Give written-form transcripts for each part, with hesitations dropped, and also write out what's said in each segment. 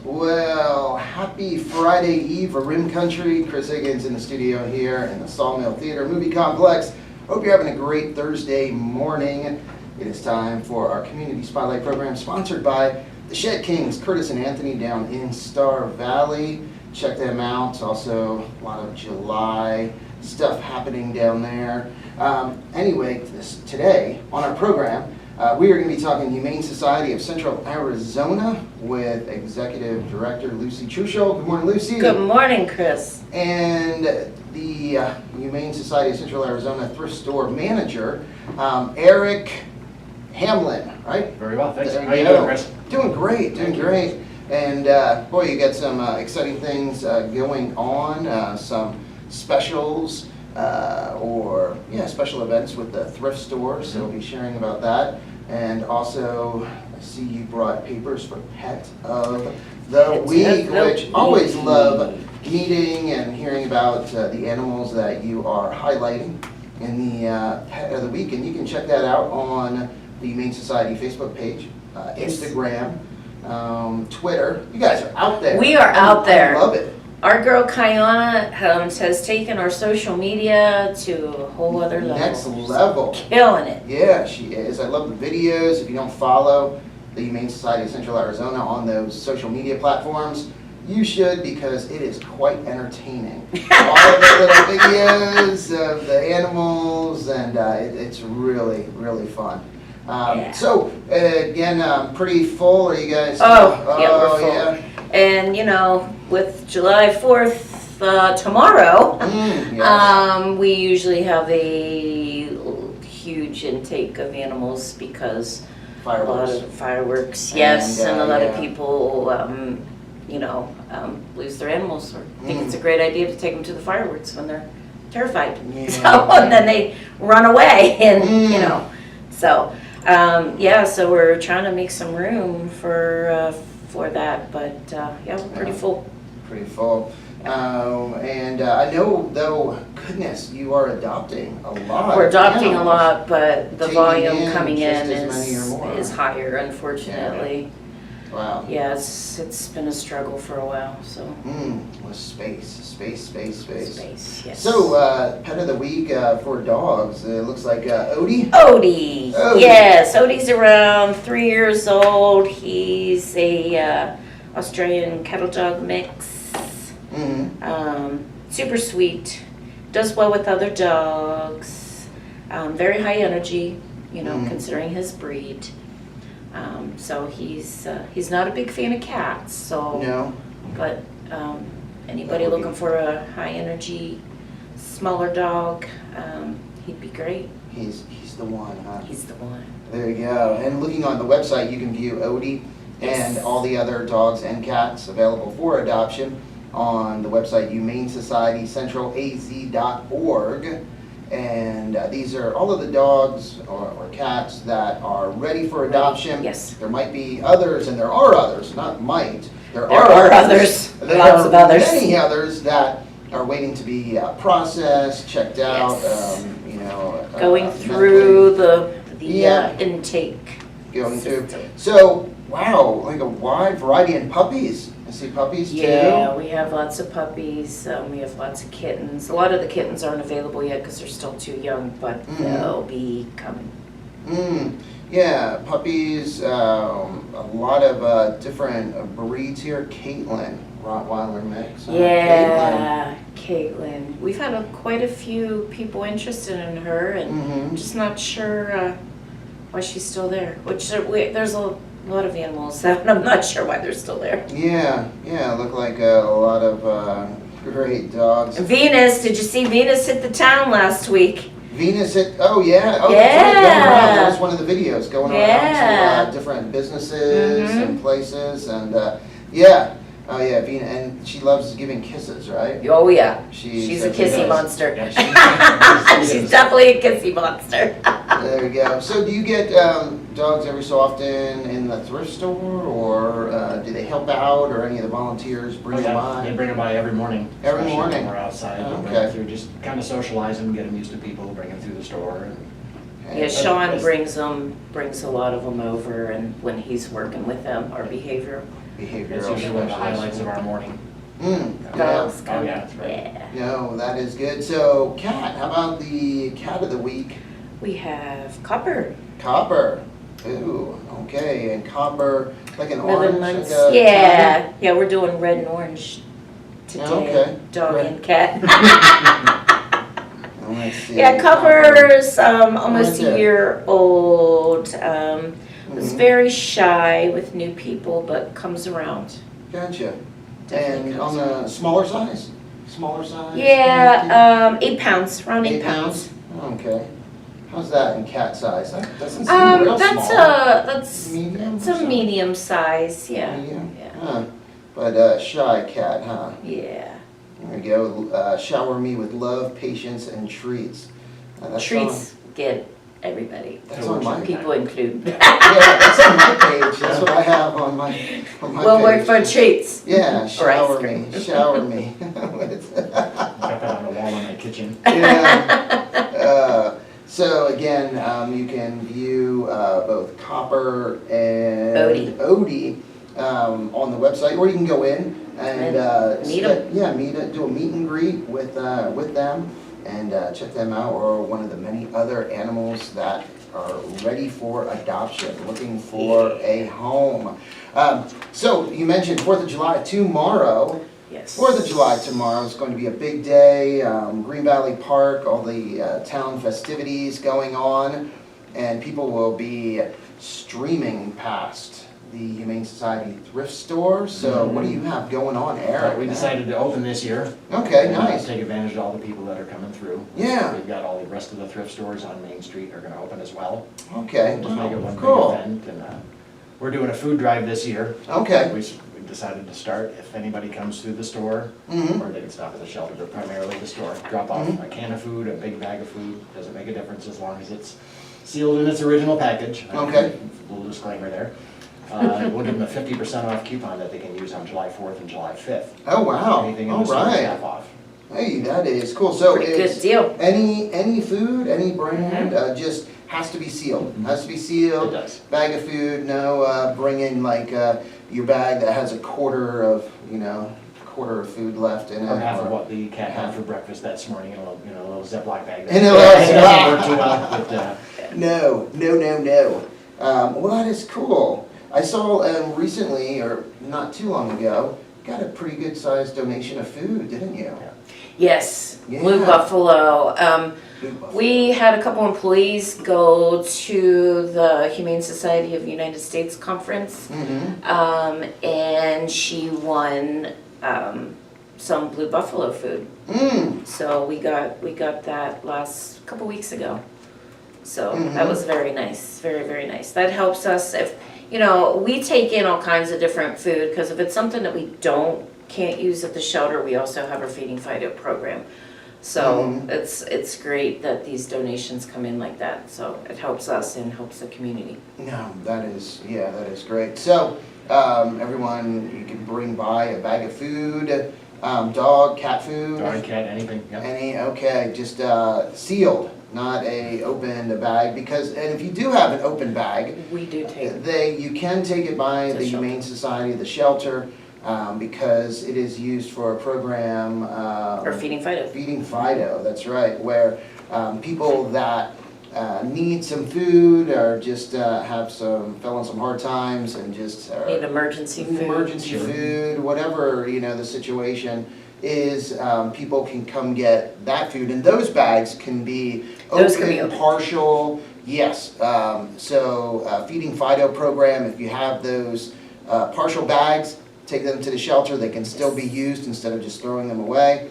Well, happy Friday Eve, Rim Country. Chris Higgins in the studio here in the Sawmill Theater Movie Complex. Hope you're having a great Thursday morning. It is time for our Community Spotlight program sponsored by the Shed Kings, Curtis and Anthony down in Star Valley. Check them out. Also, a lot of July stuff happening down there. Anyway, today on our program, we are going to be talking Humane Society of Central Arizona with Executive Director Luci Trushel. Good morning, Luci. Good morning, Chris. And the Humane Society of Central Arizona Thrift Store Manager, Eric Hamlin, right? Very well, thanks. There How you you doing, go. Chris? Doing great, doing great. And boy, you got some exciting things going on, some specials special events with the thrift store, so we'll be sharing about that. And also, I see you brought papers for Pet of the Week, which always love meeting and hearing about the animals that you are highlighting in the Pet of the Week. And you can check that out on the Humane Society Facebook page, Instagram, Twitter. You guys are out there. We are out there. I love it. Our girl Kiana has taken our social media to a whole other level. Next level. Killing it. Yeah, she is. I love the videos. If you don't follow the Humane Society of Central Arizona on those social media platforms, you should, because it is quite entertaining. All of the little videos of the animals, and it's really, really fun. So, again, pretty full. Are you guys? Yeah, we're full. Yeah. And, you know, with July 4th tomorrow, Yes. we usually have a huge intake of animals because Fireworks. a lot of fireworks, yes, and a lot of yeah. people, lose their animals or think it's a great idea to take them to the fireworks when they're terrified. Yeah. So, and then they run away and, so, so we're trying to make some room for that, but we're pretty full. Pretty full. And I know, though, goodness, you are adopting a lot. We're adopting a animals. lot, but the Taking volume in coming in just as many or more. is higher, unfortunately. Wow. Yeah, it's been a struggle for a while, so. With space, Yes. So, Pet of the Week for dogs, it looks like Odie? Odie. Yes, Odie's around 3 years old. He's a Australian cattle dog mix. Super sweet. Does well with other dogs. Very high energy, considering his breed. So he's not a big fan of cats. So No. But anybody looking for a high energy, smaller dog, he'd be great. He's the one, huh? He's the one. There you go. And looking on the website, you can view Odie and all the other dogs and cats available for adoption on the website humanesocietycentralalz.org. And these are all of the dogs or cats that are ready for adoption. Yes. There might be others, and there are others, not might. There are others. There Lots are of others. many others that are waiting to be processed, checked out, Yes. medically. Going through the Yeah. intake. Going through. system. So, wow, like a wide variety in puppies. I see puppies too. Yeah, we have lots of puppies. We have lots of kittens. A lot of the kittens aren't available yet because they're still too young, but they'll be coming. Yeah, puppies, a lot of different breeds here. Caitlin, Rottweiler mix. Yeah, Caitlin. We've had quite a few people interested in her, and just not sure why she's still there. There's a lot of animals that I'm not sure why they're still there. Yeah, look like a lot of great dogs. Venus, did you see Venus hit the town last week? Venus hit, that's right, Yeah. going around. That was one of the videos, going Yeah. around to different businesses and places, and Venus, and she loves giving kisses, right? Oh yeah, She she's a says she kissy does. monster. Yeah, She's definitely a kissy monster. There you go. So do you get dogs every so often in the thrift store, or do they help out, or any of the volunteers bring them by? They bring them by every morning. Every especially morning? when we're outside. They'll bring Okay. them through, just kind of socialize them, get them used to people, bring them through the store. Yeah, Sean brings a lot of them over, and when he's working with them, our behavior behavioral. That's usually one of the specialist. highlights of our morning. Yeah. Girls Oh, coming. yeah, that's right. Yeah. No, that is good. So, cat, how about the cat of the week? We have Copper. Copper. Ooh, okay, and copper, like an 11 orange? months. Like a Yeah, yeah, we're doing red and orange today. Okay, Dog great. and cat. tabby? Let's see. Yeah, Copper's almost Right there. a year old. Was Mhm. very shy with new people, but comes around. Gotcha. Definitely And on comes the around. smaller size? Smaller size? Yeah, 8 pounds, around 8 8 pounds. pounds? Okay. How's that in cat size? That doesn't seem real That's small. that's Medium? it's a medium size. Yeah, Medium? yeah, Huh. But shy cat, huh? yeah. There we go. Shower me with love, patience, and treats. That's Treats get everybody. That's on my People include. Yeah, that's on my page. That's what I have on my We'll page. work for treats. Yeah, Or shower ice me, cream. shower me. Got that on the wall in my kitchen. Yeah. So again, you can view both Copper and Odie on the website, or you can go in and Meet 'em. Yeah, do a meet and greet with them and check them out, or one of the many other animals that are ready for adoption, looking for a home. So you mentioned 4th of July tomorrow. Yes. 4th of July tomorrow is going to be a big day. Green Valley Park, all the town festivities going on, and people will be streaming past the Humane Society thrift store. So what do you have going on, Eric? We decided to open this year. Okay, and, nice. Take advantage of all the people that are coming through. Yeah. We've got all the rest of the thrift stores on Main Street are gonna open as well. Okay, Just make it one cool. big event, and we're doing a food drive this year. Okay. We decided to start, if anybody comes through the store, Mhm. or they can stop at the shelter, but primarily the store, drop off a can of food, a big bag of food, doesn't make a difference as long as it's sealed in its original package. Okay. Little disclaimer there. We'll give them a 50% off coupon that they can use on July 4th and July 5th. Oh, wow. Anything in All the store is right. half off. Hey, that is cool. So Pretty good it's deal. any food, any brand, just has to be sealed. Has to be It sealed. does. Bag of food, no bring in like your bag that has a quarter of food left in it. Or half of or- what the cat had for breakfast this morning in a little Ziploc bag. In a It little doesn't Ziploc. work too well, but, No. Well, that is cool. I saw recently, or not too long ago, got a pretty good sized donation of food, didn't you? Yes, Blue Yeah. Buffalo. Good buffalo. We had a couple employees go to the Humane Society of the United States conference, Mhm. and she won some Blue Buffalo food. Mm. So we got that last couple weeks ago. So Mhm. that was very nice, very, very nice. That helps us if, we take in all kinds of different food, because if it's something that we can't use at the shelter, we also have our Feeding Fido program. So Mhm. it's great that these donations come in like that, so it helps us and helps the community. No, that is great. So, everyone, you can bring by a bag of food, dog, cat food. dog, cat, anything, yeah. Okay, just sealed, not a opened bag, and if you do have an open bag, We do take, you can take it by To the shelter. Humane Society, the shelter, because it is used for a program. or Feeding Fido. Feeding Fido, that's right, where people that need some food or just fell on some hard times and just Need emergency food. emergency Sure. food, whatever, the situation is, people can come get that food, and those bags can be Those can be open, open. partial, yes. So Feeding Fido program, if you have those partial bags, take them to the shelter, they can still be used instead of just throwing them away.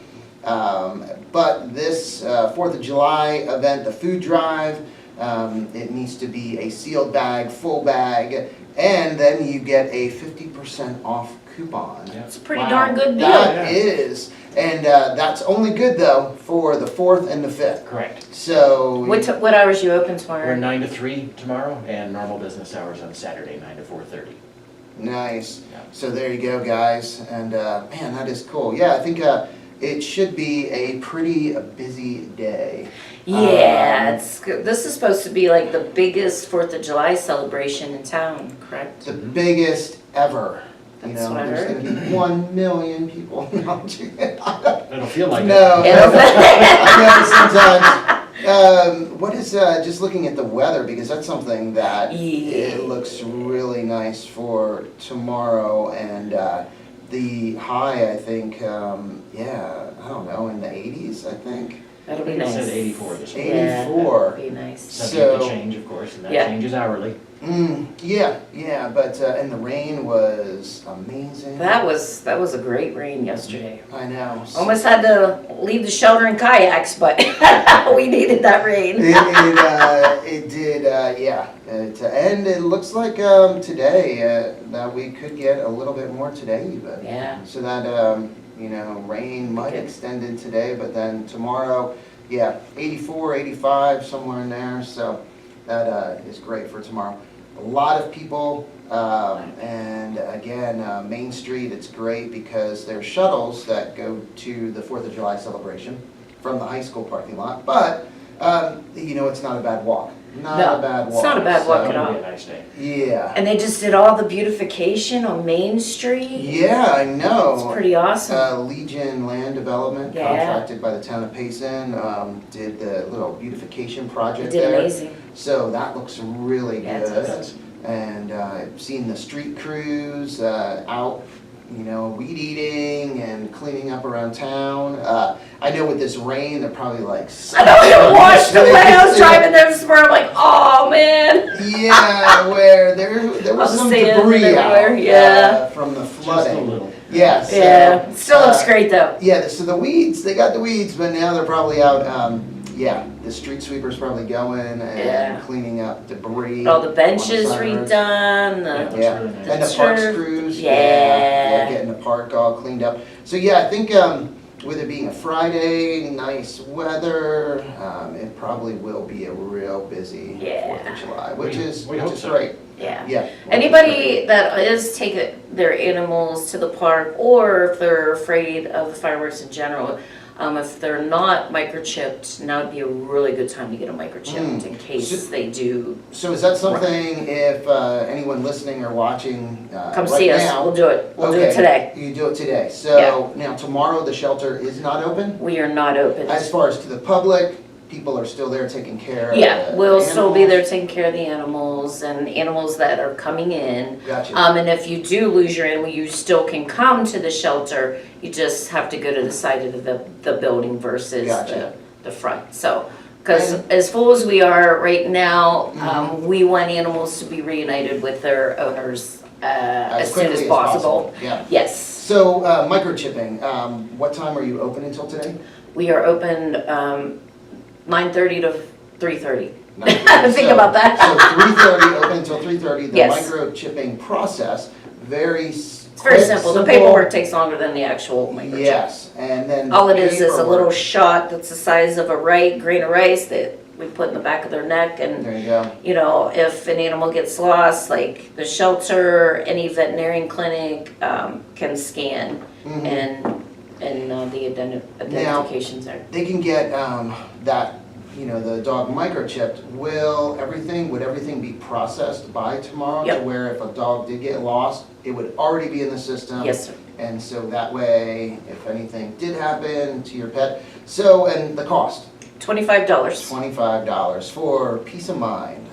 But this 4th of July event, the food drive, it needs to be a sealed bag, full bag, and then you get a 50% off coupon. Yeah. It's a pretty Wow. darn good deal. That is, and that's only good though for the 4th and the 5th. Correct. So. What hours you open We're tomorrow? 9 to 3 tomorrow, and normal business hours on Saturday, 9 to 4:30. Nice. Yeah. So there you go, guys. And man, that is cool. Yeah, I think it should be a pretty busy day. Yeah, this is supposed to be like the biggest 4th of July celebration in town, correct? The biggest ever. You That's know, what I there's heard. gonna be 1 million people. No, It'll feel like it. No. It'll- I know sometimes. What is, just looking at the weather, because that's something that it looks really nice for tomorrow, and the high, I think, yeah, I don't know, in the 80s, I think. That'll I be think it nice. said 84 this morning. Yeah, 84. that'll be nice. Subject to So- change, of course, and that Yeah. changes hourly. Yeah, but, and the rain was amazing. That was a great rain yesterday. I know. Almost had to leave the shelter in kayaks, but we needed that rain. It did, yeah. And it looks like today that we could get a little bit more today even. Yeah. So that, rain might extend in today, but then tomorrow, yeah, 84, 85, somewhere in there. So that is great for tomorrow. A lot of people, and again, Main Street, it's great because there's shuttles that go to the 4th of July celebration from the high school parking lot. But, it's not a bad walk. Not a bad walk. It's not a bad walk at It'll all. be a nice day. Yeah. And they just did all the beautification on Main Street. Yeah, I know. It's pretty awesome. Legion Land Development, Yeah. contracted by the town of Payson, did the little beautication They project did there. amazing. So that looks really Yeah, it good. does. And I've seen the street crews out, weed eating and cleaning up around town. I know with this rain, they're probably like. I know it washed away. I was driving there this morning. I'm like, oh man. Yeah, where there All was the some sand debris out everywhere, yeah. from the Just a flooding. little. Yeah, so, Yeah. It still looks great though. Yeah, so the weeds, they got the weeds, but now they're probably out, the street sweeper's probably going and Yeah. cleaning up debris. All the on benches sides. redone. Yeah, it The, looks Yeah, really nice. and the The parks turf, crews, yeah. getting the park all cleaned up. So yeah, I think with it being a Friday, nice weather, it probably will be a real busy Yeah. 4th of July, which We is hope so. great. yeah. Yeah. Anybody that is taking their animals to the park, or if they're afraid of the fireworks in general, if they're not microchipped, now would be a really good time to get them microchipped in case they do. So is that something, if anyone listening or watching Come right see us. now- We'll do it. We'll do Okay, it today. You do it today. So now tomorrow the shelter is not open? We are not open. As far as to the public, people are still there taking care of Yeah, the we'll still be there animals? taking care of the animals and animals that are coming in. Gotcha. And if you do lose your animal, you still can come to the shelter. You just have to go to the side of the building versus Gotcha. the front. So, because And- as full as we are right now, Mhm. we want animals to be reunited with their owners as soon as quickly possible. Yeah. Yes, So microchipping, what time are you open until today? we are open 9:30 to 3:30. 9:30. Think about that. So 3:30, open until 3:30. The Yes. microchipping process, very It's very quick, simple. The paperwork takes longer than the actual microchip. Yes, and then All it is a little paperwork. shot that's the size of a grain of rice that we put in the back of their neck. And, There you go. if an animal gets lost, like the shelter, any veterinarian clinic can scan Mhm. and the identifications there. They can get that, the dog microchipped. Would everything be processed by tomorrow? Yep. To where if a dog did get lost, it would already be in the system? Yes, sir. And so that way, if anything did happen to your pet, and the cost, $25. $25 for peace of mind.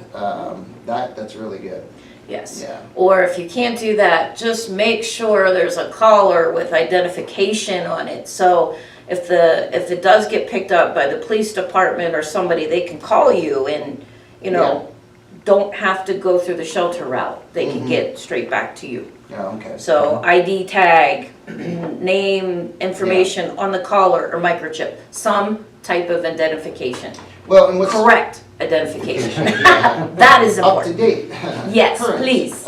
That's really good. Yes. Yeah. Or if you can't do that, just make sure there's a collar with identification on it. So if it does get picked up by the police department or somebody, they can call you and, Yeah. don't have to go through the shelter route. They can Mhm. get straight back to you. Oh, okay. So ID tag, name, information on the collar or microchip, some type of identification. Well, and what's Correct identification. Yeah. That is Up to important. date. Yes, Current. please.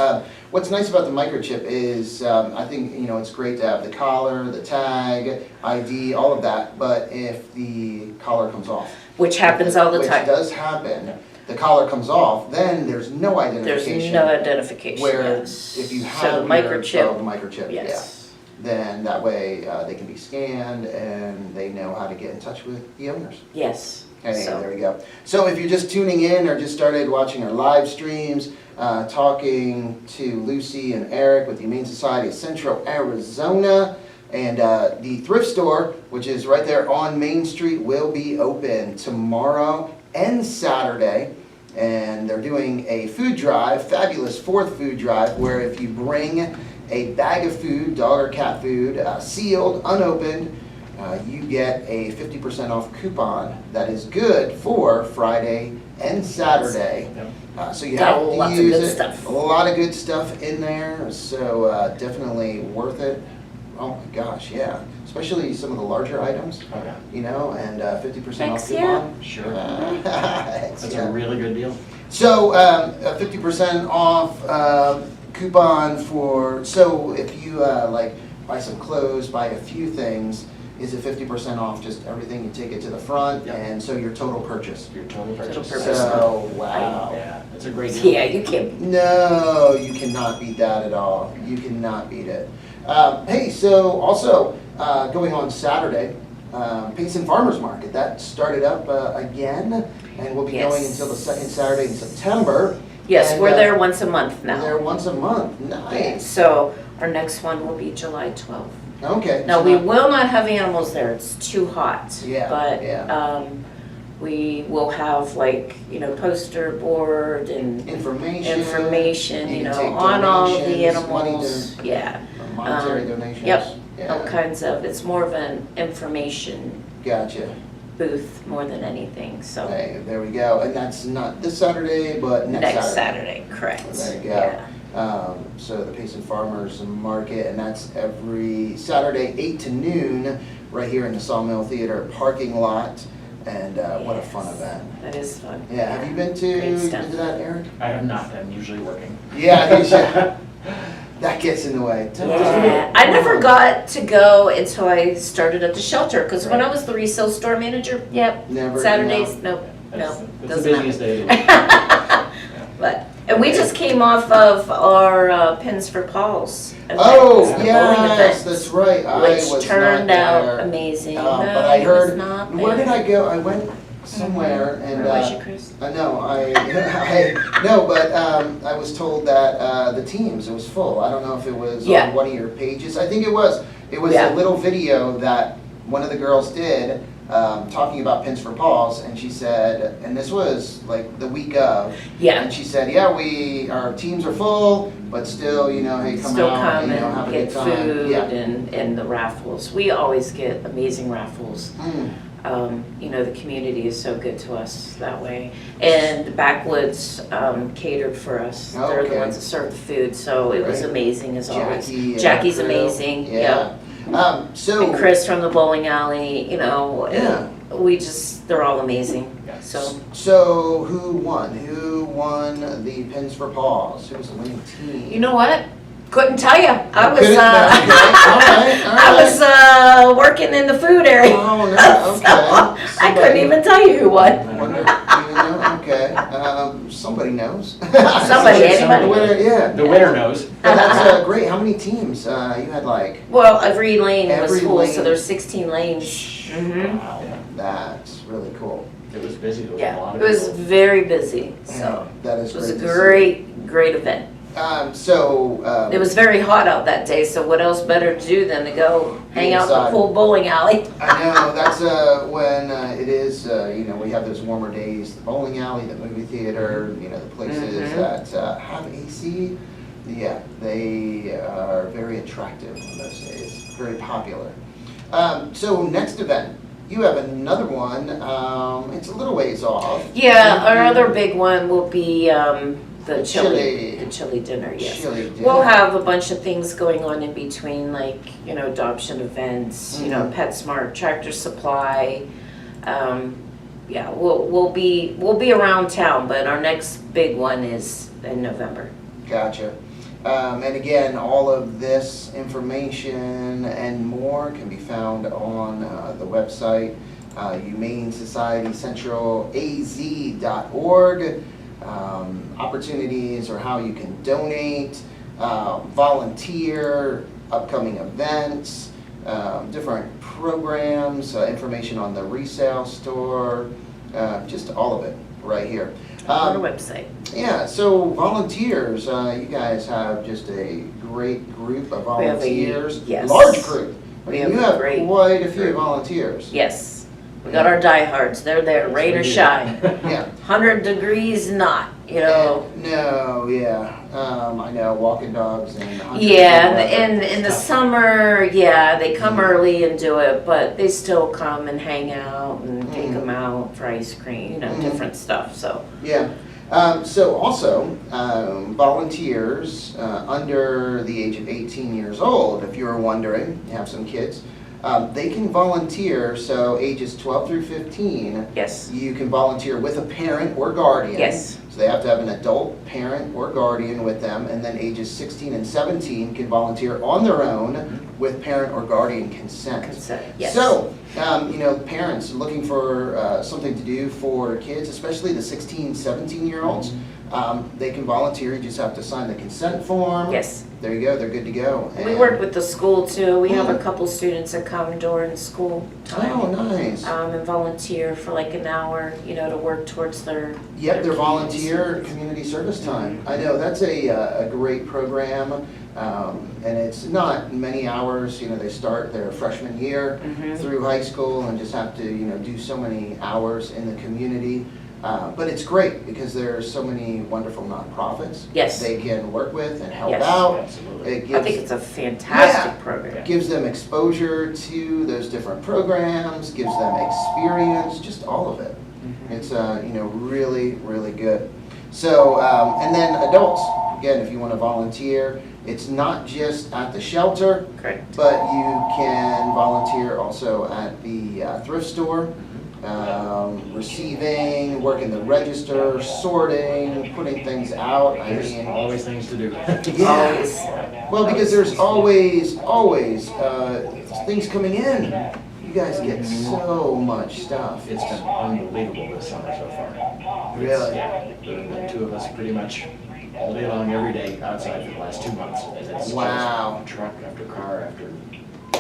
What's nice about the microchip is, I think, it's great to have the collar, the tag, ID, all of that, but if the collar comes off. Which happens all the Which time. does happen, the collar comes off, then there's no There's identification. no identification. Where yes. if you So have the your microchip, dog microchip, yeah, yes. then that way they can be scanned and they know how to get in touch with the owners. Yes. Okay, So- there we go. So if you're just tuning in or just started watching our live streams, talking to Lucy and Eric with the Humane Society of Central Arizona. And the thrift store, which is right there on Main Street, will be open tomorrow and Saturday. And they're doing a food drive, fabulous fourth food drive, where if you bring a bag of food, dog or cat food, sealed, unopened, you get a 50% off coupon that is good for Friday and Saturday. So you have to Lots of use good it. stuff. A lot of good stuff in there, so definitely worth it. Oh my gosh, yeah. Especially some of the larger items, Okay. you know, and 50% off Heck, yeah. coupon. Sure. That's That's a really good deal. So, a 50% off coupon for, so if you like buy some clothes, buy a few things, is it 50% off just everything? You take it to the front, Yep. and so your total purchase. Your total purchase. purchase. So, wow. Yeah, it's a great deal. Yeah, you can't. No, you cannot beat that at all. You cannot beat it. Hey, so also going on Saturday, Payson Farmers Market, that started up again, and will be going Yes. until the second Saturday in September. Yes, And, we're there once a month We're there now. once a month. Nice. So our next one will be July 12th. Okay. Now, so we not- will not have animals there, it's too hot. Yeah, But, yeah. we will have like, poster board and information, You can know, take on all of the donations, money animals. Yeah, monetary Um, donations. yep. Yeah. all kinds of, it's more of an information Gotcha. booth more than anything, so. Hey, there we go. And that's not this Saturday, but next Next Saturday. Saturday, correct. There you go. Yeah. So the Payson Farmers Market, and that's every Saturday, 8 to noon, right here in the Sawmill Theater parking lot. And what a fun Yes. event. That is fun. Yeah, have you been to, Great you stuff. been to that, Eric? I am not, I'm usually working. Yeah, that gets in the way. Yeah, I never got to go until I started at the shelter, because when I was the resale store manager, yep, Never. Saturdays, nope, That's no, the doesn't busiest happen. day of the week. And we just came off of our Pins for Paws event, Oh, the bowling yes, event, that's right. I which was turned not out there. amazing. But No, I he was heard, not where did there. I go? I went somewhere and, Where was you, Chris? no, no, but I was told that the teams, it was full. I don't know if it was Yeah. on one of your pages. I think it was. It was Yeah. a little video that one of the girls did talking about Pins for Paws, and she said, and this was like the week of, Yeah, and she said, yeah, our teams are full, but still, hey, come still out, come have a and good get time. food Yeah. and the raffles. We always get amazing raffles. Mm. The community is so good to us that way. And the Backwoods catered for us. They're the Okay. ones that served the food, so it was Great. amazing as always. Jackie, Jackie's crew. amazing, Yeah. yeah. So. And Chris from the bowling alley, Yeah. they're all amazing, Yeah. so. Who won? Who won the Pins for Paws? Who was the winning team? You know what? Couldn't tell you. I was, Couldn't- okay. All right, all I right. was working in the food area. Oh, no, okay. I couldn't even tell you who won. Wonder, you know, okay. Somebody knows. Somebody, anybody. The winner, yeah. The winner knows. Well, that's great. How many teams? You had like, Well, every lane was Every full, lane. so there's 16 lanes. Mhm. Wow. that's really cool. It was busy, there was a Yeah, lot of it was people. very busy, so That is it was a great to see. great event. It was very hot out that day, so what else better to do than to go hang out in the Inside. pool bowling alley? I know, that's when it is, we have those warmer days, the bowling alley, the movie theater, the places Mhm. that have AC. Yeah, they are very attractive on those days, very popular. So next event, you have another one, it's a little ways off. Yeah, our other big one will be the Chili. chili dinner, yes. Chili dinner. We'll have a bunch of things going on in between, like, adoption events, Mhm. PetSmart, Tractor Supply. Yeah, we'll be around town, but our next big one is in November. Gotcha. And again, all of this information and more can be found on the website, humanesocietycentralaz.org. Opportunities or how you can donate, volunteer, upcoming events, different programs, information on the resale store, just all of it right here. On our website. Yeah, so volunteers, you guys have just a great group of We have a- volunteers. yes. Large group. I We mean, have you a have great quite a few group. volunteers. Yes, we got our diehards, they're there, rain or shine. Yeah. 100 degrees not, you know. No, yeah, I know, walking dogs and. hunters Yeah, and whatever. and in the summer, yeah, they come early and do it, but they still come and hang out and take them out for ice cream, you know, different stuff, so. Yeah. So also, volunteers under the age of 18 years old, if you were wondering, you have some kids, they can volunteer, so ages 12 through 15, Yes, you can volunteer with a parent or guardian. yes, So they have to have an adult parent or guardian with them, and then ages 16 and 17 can volunteer on their own with parent or guardian consent. consent, yes. So, parents looking for something to do for kids, especially the 16, 17-year-olds, they can volunteer. You just have to sign the consent form. Yes. There you go, they're good to go. We work with the school too. We have a couple students that come during school time. Oh, nice. And volunteer for like an hour, you know, to work towards their. Yep, their community volunteer service. community service time. I know, that's a great program, and it's not many hours, they start their freshman year through high school and just have to, do so many hours in the community. But it's great because there's so many wonderful nonprofits Yes. they can work with and help Yes. out. Absolutely. It I think it's a fantastic program. gives them exposure to those different programs, gives them experience, just all of it. It's, really, really good. So, and then adults, again, if you want to volunteer, it's not just at the shelter, Correct. but you can volunteer also at the thrift store, receiving, working the register, sorting, putting things out. There's always things to do. Always. Well, because there's always things coming in. You guys get so much stuff. It's been unbelievable this summer so far. Really? Yeah, the two of us pretty much all day long, every day outside for the last 2 months. And it's Wow. just truck after car after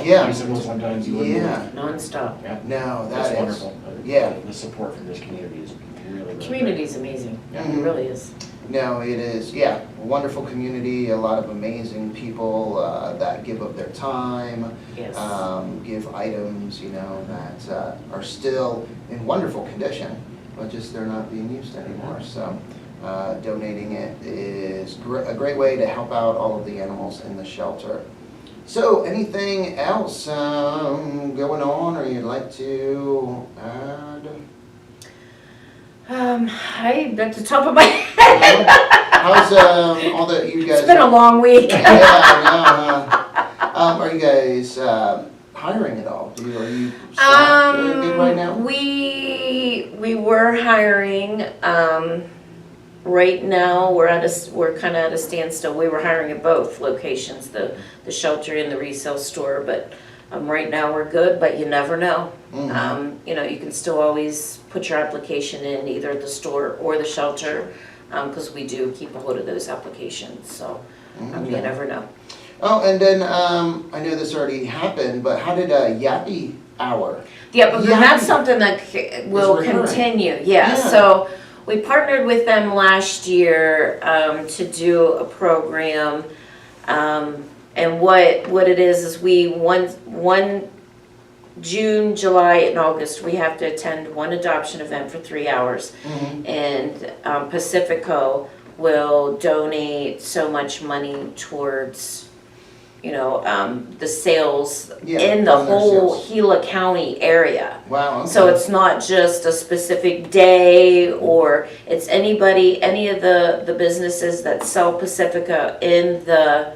Yeah. bicycle sometimes you wouldn't Yeah. believe. Non-stop. Yeah. No, That's that is. wonderful. Yeah. The support from this community is really, really Community's amazing. Yeah. It really is. No, it is, yeah, a wonderful community, a lot of amazing people that give of their time, Yes. give items, that are still in wonderful condition, but just they're not being used anymore. So donating it is a great way to help out all of the animals in the shelter. So anything else going on or you'd like to add? At the top of my head. How's all that you guys? It's been a long week. Yeah, I know. Are you guys hiring at all? Are you staffed good right now? We were hiring. Right now, we're kind of at a standstill. We were hiring at both locations, the shelter and the resale store, but right now we're good, but you never know. You can still always put your application in either the store or the shelter, because we do keep a hold of those applications, so you never know. Oh, and then I know this already happened, but how did Yappy Hour? Yeah, but Yeah. that's something that will recurring. continue, Yeah. so we partnered with them last year to do a program, and what it is we one June, July, and August, we have to attend one adoption event for 3 hours. And Pacifico will donate so much money towards, the sales Yeah, in the on their whole sales. Gila County area. Wow. So okay. it's not just a specific day, or it's any of the businesses that sell Pacifica in the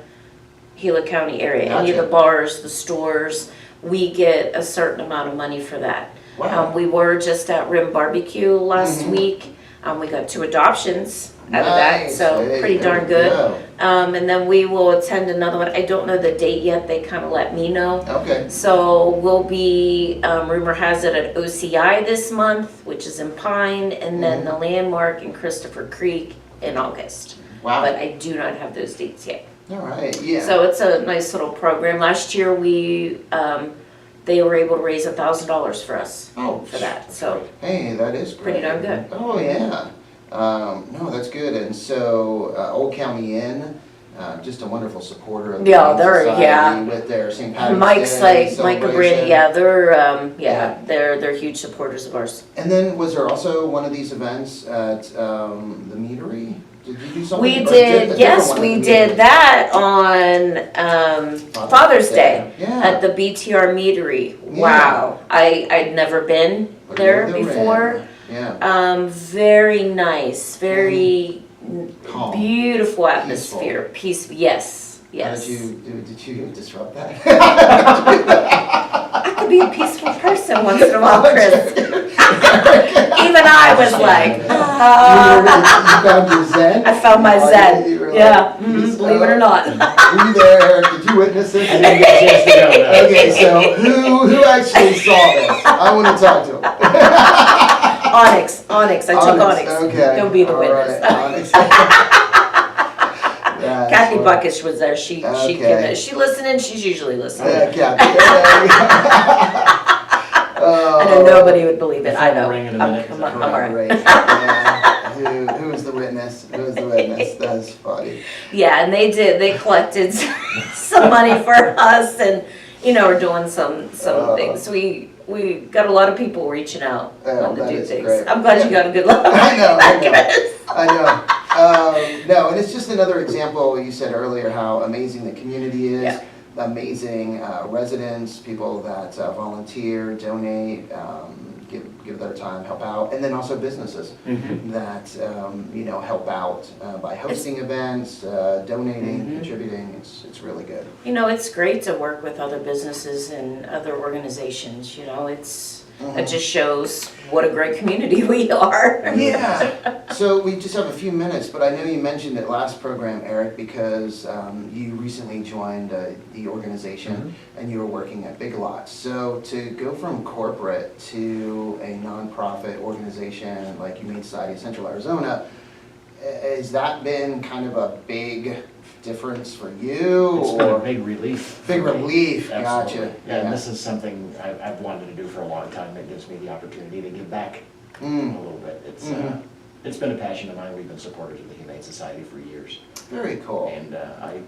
Gila County area, any of Gotcha. the bars, the stores, we get a certain amount of money for that. Wow. We were just at Rim Barbecue last week. We got 2 adoptions out of that, Nice. so Hey, pretty darn there you good. go. And then we will attend another one. I don't know the date yet, they kind of let me know. Okay. So we'll be, rumor has it, at OCI this month, which is in Pine, and then the Landmark in Christopher Creek in August. Wow. But I do not have those dates yet. All right. Yeah. So it's a nice little program. Last year, they were able to raise $1,000 for us Oh, for that, so. Hey, that is great. Pretty darn good. Oh, yeah. No, that's good. And so, Old County Inn, just a wonderful supporter of the Yeah, Humane they're- Society yeah. with their St. Patrick's Mike's Day like, Mike and celebration. Brandy, yeah, Yeah. they're huge supporters of ours. And then was there also one of these events at the Meadery? Did you do something? We Or a did, yes, different one we at the did Meadery? that on Father's Day Yeah. at the BTR Meadery. Yeah. Wow, I'd never been there Lord of the before. Ring. Yeah. Very nice, very Calm. beautiful atmosphere. Peace, yes, yes. Did you disrupt that? I could be a peaceful person once in a while, Chris. Even I was like, You found your zen? I found my Oh, zen. you were like, Yeah, peace believe it or out. not. Were you there? Did you witness this? I didn't get a chance to go though. Okay, so who actually saw this? I want to talk to him. Onyx, I took Onyx. Okay. He'll be the All witness. right, Onyx. That's Kathy funny. Buckish was there, she Okay. can, is she listening? She's usually listening. Yeah, Kathy. I know nobody would believe it, I know. Ring in a minute. I'm all right. Right. Yeah. Who is the witness? Who is the witness? That's funny. Yeah, and they collected some money for us and, we're doing some things. We got a lot of people reaching out wanting to that do is things. great. I'm glad you got a good laugh. I know. Chris. I know. No, and it's just another example, you said earlier, how amazing the community is. Yeah. Amazing residents, people that volunteer, donate, give their time, help out, and then also businesses that, help out by hosting events, donating, contributing. It's really good. It's great to work with other businesses and other organizations, it just shows what a great community we are. Yeah. So we just have a few minutes, but I know you mentioned it last program, Eric, because you recently joined the organization and you were working at Big Lots. So to go from corporate to a nonprofit organization like Humane Society of Central Arizona, has that been kind of a big difference for you? It's been a big relief. Big for me. relief, Absolutely. gotcha. Yeah, and this is something I've wanted to do for a long time. It gives me the opportunity to give back a little bit. It's been a passion of mine. We've been supporters of the Humane Society for years. Very cool. And I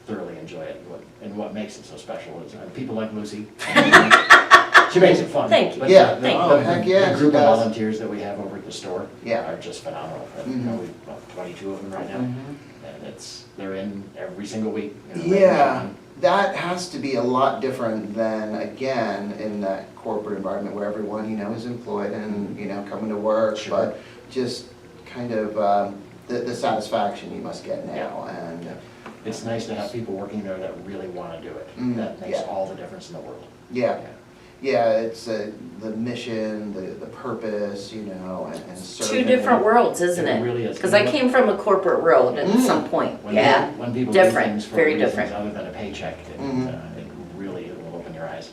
thoroughly enjoy it. And what makes it so special is people like Lucy. She makes it fun. Thank you. But Yeah. the, Oh, heck yeah, the she group of does. volunteers that we have over at the store Yeah. are just phenomenal. We've got 22 of them right now. And they're in every single week. Yeah, that has to be a lot different than, again, in that corporate environment where everyone, is employed and, coming to work. Sure. But just kind of the satisfaction you must get now. And It's nice to have people working there that really want to do it. That makes yeah. all the difference in the world. yeah, it's the mission, the purpose, and serving. Two different worlds, isn't It it? really is. Because I came from a corporate world at some point. When Yeah. when people Different, do things for very reasons different. other than a paycheck, it really will open your eyes.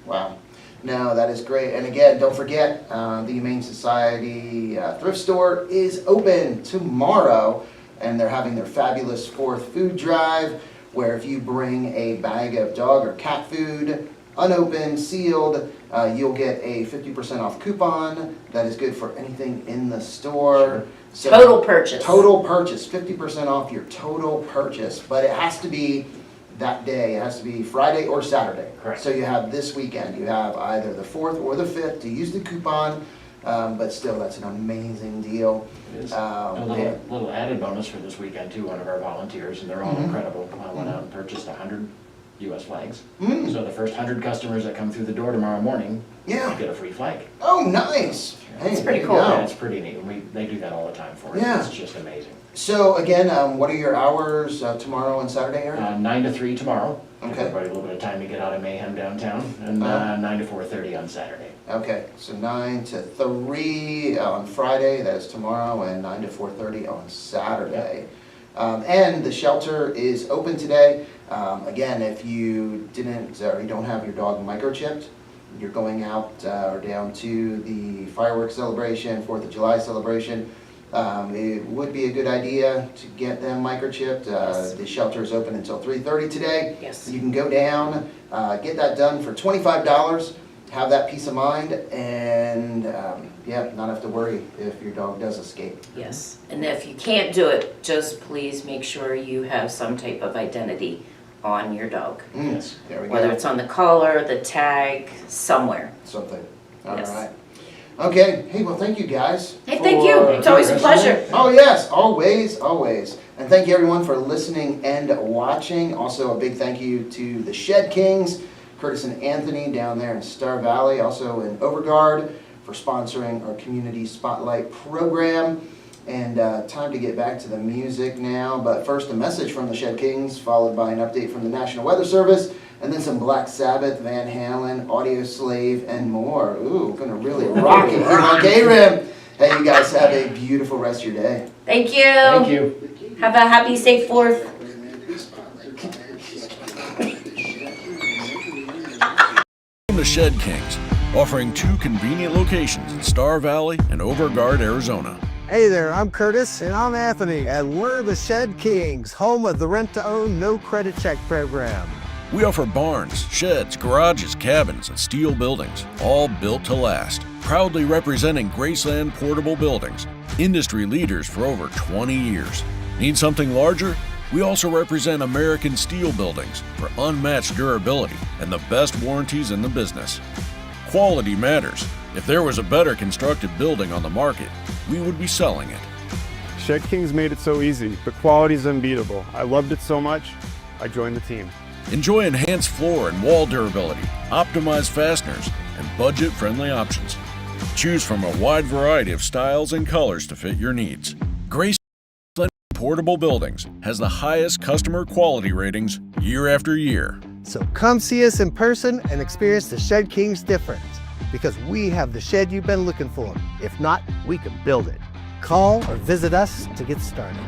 Wow. No, that is great. And again, don't forget, the Humane Society thrift store is open tomorrow, and they're having their fabulous 4th food drive, where if you bring a bag of dog or cat food, unopened, sealed, you'll get a 50% off coupon. That is good for anything in the store. So Total purchase. Total purchase, 50% off your total purchase, but it has to be that day. It has to be Friday or Saturday. Correct. So you have this weekend. You have either the 4th or the 5th to use the coupon, but still, that's an amazing deal. It is. Yeah. A little added bonus for this weekend too, one of our volunteers, and they're all incredible, went out and purchased 100 US flags. So the first 100 customers that come through the door tomorrow morning Yeah. get a free flag. Oh, nice. Hey, That's pretty there you cool. go. Yeah, it's pretty neat. They do that all the time for us. Yeah. It's just amazing. So again, what are your hours tomorrow and Saturday, Eric? 9 to 3 tomorrow. Give Okay. everybody a little bit of time to get out of mayhem downtown, and 9 to 4:30 on Saturday. Okay, so 9 to 3 on Friday, that is tomorrow, and 9 to 4:30 on Saturday. And the shelter is open today. Again, if you didn't, or you don't have your dog microchipped, you're going out or down to the fireworks celebration, 4th of July celebration, it would be a good idea to get them microchipped. Yes. The shelter is open until 3:30 today. Yes. You can go down, get that done for $25. have that peace of mind and, yeah, not have to worry if your dog does escape. Yes, and if you can't do it, just please make sure you have some type of identity on your dog. Yes. There we go. Whether it's on the collar, the tag, somewhere. Something. All Yes. right. Okay. Hey, well, thank you guys. Hey, thank you. It's always a pleasure. Oh, yes. Always, always. And thank you, everyone, for listening and watching. Also, a big thank you to the Shed Kings, Curtis and Anthony down there in Star Valley, also in Overguard, for sponsoring our Community Spotlight program. And time to get back to the music now. But first, a message from the Shed Kings, followed by an update from the National Weather Service, and then some Black Sabbath, Van Halen, Audio Slave, and more. Ooh, gonna really rock it here on KRIM. Hey, you guys have a beautiful rest of your day. Thank you. Thank you. Have a happy, safe 4th. The Shed Kings, offering 2 convenient locations in Star Valley and Overguard, Arizona. Hey there, I'm Curtis. And I'm Anthony. And we're the Shed Kings, home of the rent-to-own, no-credit check program. We offer barns, sheds, garages, cabins, and steel buildings, all built to last. Proudly representing Graceland Portable Buildings, industry leaders for over 20 years. Need something larger? We also represent American Steel Buildings for unmatched durability and the best warranties in the business. Quality matters. If there was a better constructed building on the market, we would be selling it. Shed Kings made it so easy. The quality's unbeatable. I loved it so much, I joined the team. Enjoy enhanced floor and wall durability, optimized fasteners, and budget-friendly options. Choose from a wide variety of styles and colors to fit your needs. Graceland Portable Buildings has the highest customer quality ratings year after year. So come see us in person and experience the Shed Kings difference, because we have the shed you've been looking for. If not, we can build it. Call or visit us to get started.